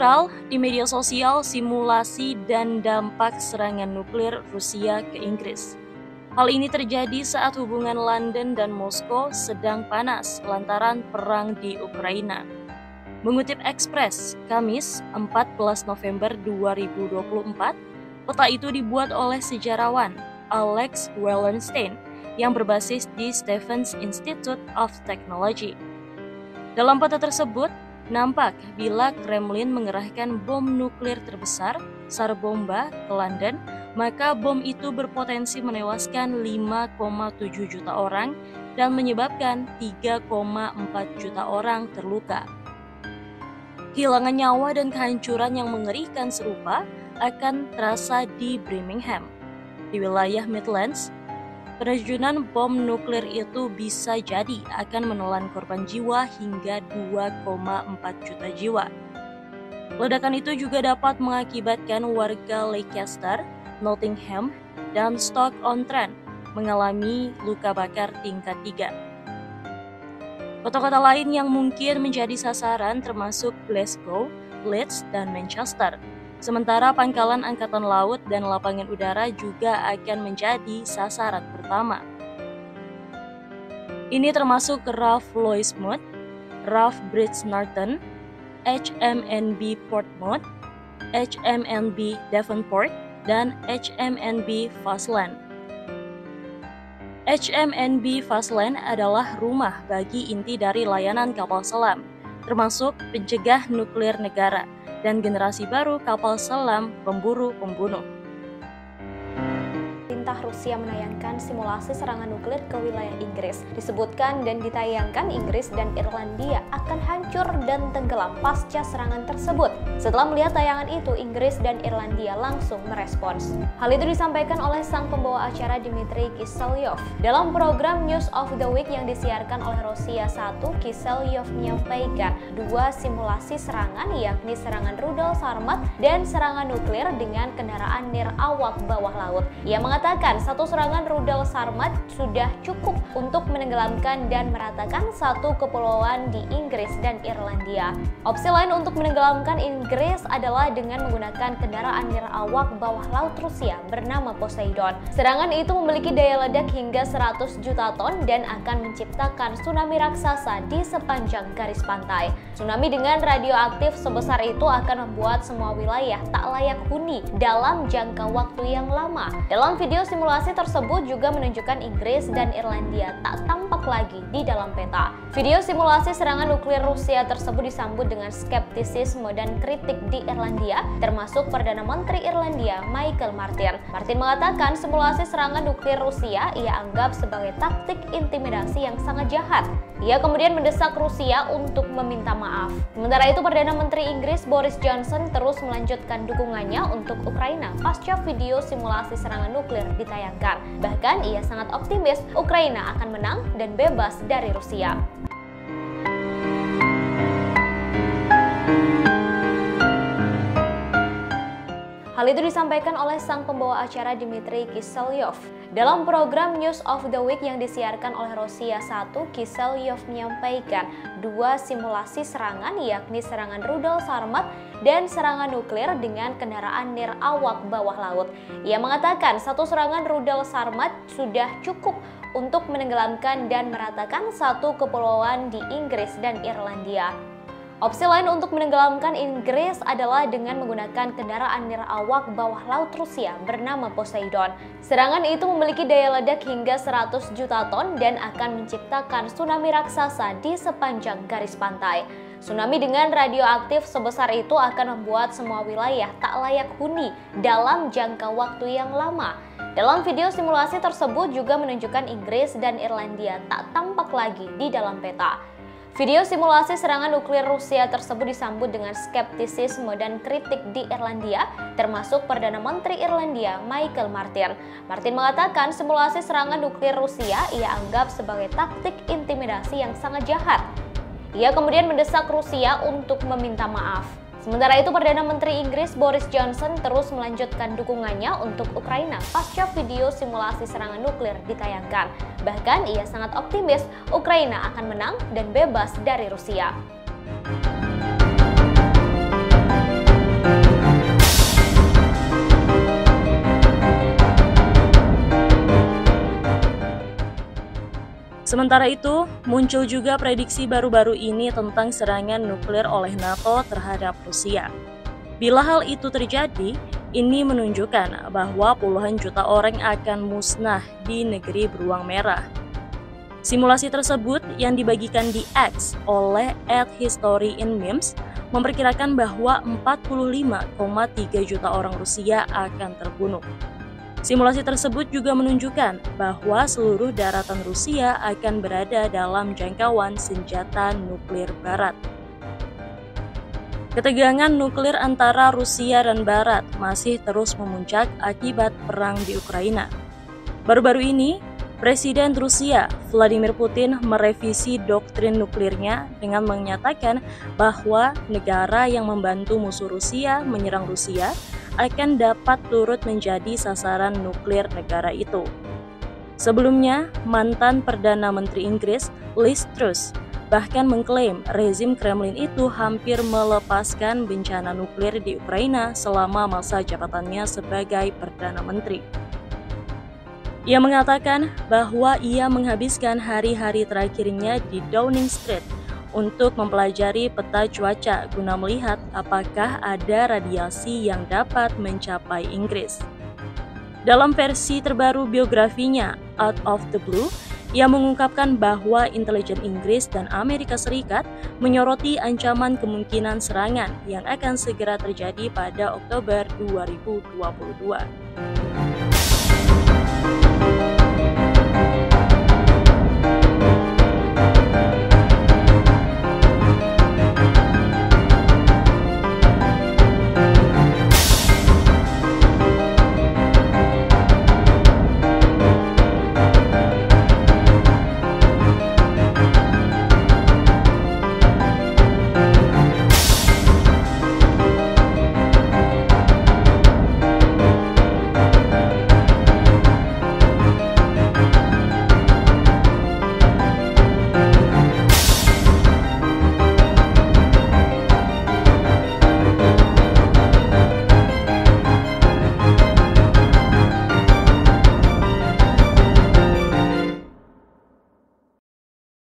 Viral di media sosial simulasi dan dampak serangan nuklir Rusia ke Inggris. Hal ini terjadi saat hubungan London dan Moskow sedang panas lantaran perang di Ukraina. Mengutip Express, Kamis 14 November 2024, peta itu dibuat oleh sejarawan Alex Wallenstein yang berbasis di Stevens Institute of Technology. Dalam peta tersebut, nampak bila Kremlin mengerahkan bom nuklir terbesar, Tsar Bomba, ke London, maka bom itu berpotensi menewaskan 5,7 juta orang dan menyebabkan 3,4 juta orang terluka. Kehilangan nyawa dan kehancuran yang mengerikan serupa akan terasa di Birmingham, di wilayah Midlands. Penerjunan bom nuklir itu bisa jadi akan menelan korban jiwa hingga 2,4 juta jiwa. Ledakan itu juga dapat mengakibatkan warga Leicester, Nottingham, dan Stoke-on-Trent mengalami luka bakar tingkat 3. Kota-kota lain yang mungkin menjadi sasaran termasuk Glasgow, Leeds, dan Manchester. Sementara pangkalan angkatan laut dan lapangan udara juga akan menjadi sasaran pertama. Ini termasuk RAF Lowestoft, RAF Bridgenorton, HMNB Portsmouth, HMNB Devonport, dan HMNB Fastland. HMNB Fastland adalah rumah bagi inti dari layanan kapal selam, termasuk pencegah nuklir negara, dan generasi baru kapal selam pemburu pembunuh. Pemerintah Rusia menayangkan simulasi serangan nuklir ke wilayah Inggris. Disebutkan dan ditayangkan Inggris dan Irlandia akan hancur dan tenggelam pasca serangan tersebut. Setelah melihat tayangan itu, Inggris dan Irlandia langsung merespons. Hal itu disampaikan oleh sang pembawa acara Dmitry Kiselyov. Dalam program News of the Week yang disiarkan oleh Rosia 1, Kiselyov menyampaikan dua simulasi serangan, yakni serangan rudal Sarmat dan serangan nuklir dengan kendaraan nirawak bawah laut. Ia mengatakan satu serangan rudal Sarmat sudah cukup untuk menenggelamkan dan meratakan satu kepulauan di Inggris dan Irlandia. Opsi lain untuk menenggelamkan Inggris adalah dengan menggunakan kendaraan nirawak bawah laut Rusia bernama Poseidon. Serangan itu memiliki daya ledak hingga 100 juta ton dan akan menciptakan tsunami raksasa di sepanjang garis pantai. Tsunami dengan radioaktif sebesar itu akan membuat semua wilayah tak layak huni dalam jangka waktu yang lama. Dalam video simulasi tersebut juga menunjukkan Inggris dan Irlandia tak tampak lagi di dalam peta. Video simulasi serangan nuklir Rusia tersebut disambut dengan skeptisisme dan kritik di Irlandia, termasuk Perdana Menteri Irlandia Michael Martin. Martin mengatakan simulasi serangan nuklir Rusia ia anggap sebagai taktik intimidasi yang sangat jahat. Ia kemudian mendesak Rusia untuk meminta maaf. Sementara itu, Perdana Menteri Inggris Boris Johnson terus melanjutkan dukungannya untuk Ukraina pasca video simulasi serangan nuklir ditayangkan. Bahkan ia sangat optimis Ukraina akan menang dan bebas dari Rusia. Hal itu disampaikan oleh sang pembawa acara Dmitry Kiselyov. Dalam program News of the Week yang disiarkan oleh Rosia 1, Kiselyov menyampaikan dua simulasi serangan, yakni serangan rudal Sarmat dan serangan nuklir dengan kendaraan nirawak bawah laut. Ia mengatakan satu serangan rudal Sarmat sudah cukup untuk menenggelamkan dan meratakan satu kepulauan di Inggris dan Irlandia. Opsi lain untuk menenggelamkan Inggris adalah dengan menggunakan kendaraan nirawak bawah laut Rusia bernama Poseidon. Serangan itu memiliki daya ledak hingga 100 juta ton dan akan menciptakan tsunami raksasa di sepanjang garis pantai. Tsunami dengan radioaktif sebesar itu akan membuat semua wilayah tak layak huni dalam jangka waktu yang lama. Dalam video simulasi tersebut juga menunjukkan Inggris dan Irlandia tak tampak lagi di dalam peta. Video simulasi serangan nuklir Rusia tersebut disambut dengan skeptisisme dan kritik di Irlandia, termasuk Perdana Menteri Irlandia Michael Martin. Martin mengatakan simulasi serangan nuklir Rusia ia anggap sebagai taktik intimidasi yang sangat jahat. Ia kemudian mendesak Rusia untuk meminta maaf. Sementara itu, Perdana Menteri Inggris Boris Johnson terus melanjutkan dukungannya untuk Ukraina pasca video simulasi serangan nuklir ditayangkan. Bahkan ia sangat optimis Ukraina akan menang dan bebas dari Rusia. Sementara itu, muncul juga prediksi baru-baru ini tentang serangan nuklir oleh NATO terhadap Rusia. Bila hal itu terjadi, ini menunjukkan bahwa puluhan juta orang akan musnah di negeri beruang merah. Simulasi tersebut yang dibagikan di X oleh @historyinmemes memperkirakan bahwa 45,3 juta orang Rusia akan terbunuh. Simulasi tersebut juga menunjukkan bahwa seluruh daratan Rusia akan berada dalam jangkauan senjata nuklir Barat. Ketegangan nuklir antara Rusia dan Barat masih terus memuncak akibat perang di Ukraina. Baru-baru ini, Presiden Rusia Vladimir Putin merevisi doktrin nuklirnya dengan menyatakan bahwa negara yang membantu musuh Rusia menyerang Rusia akan dapat turut menjadi sasaran nuklir negara itu. Sebelumnya, mantan Perdana Menteri Inggris Liz Truss bahkan mengklaim rezim Kremlin itu hampir melepaskan bencana nuklir di Ukraina selama masa jabatannya sebagai Perdana Menteri. Ia mengatakan bahwa ia menghabiskan hari-hari terakhirnya di Downing Street untuk mempelajari peta cuaca guna melihat apakah ada radiasi yang dapat mencapai Inggris. Dalam versi terbaru biografinya, Out of the Blue, ia mengungkapkan bahwa intelijen Inggris dan Amerika Serikat menyoroti ancaman kemungkinan serangan yang akan segera terjadi pada Oktober 2022.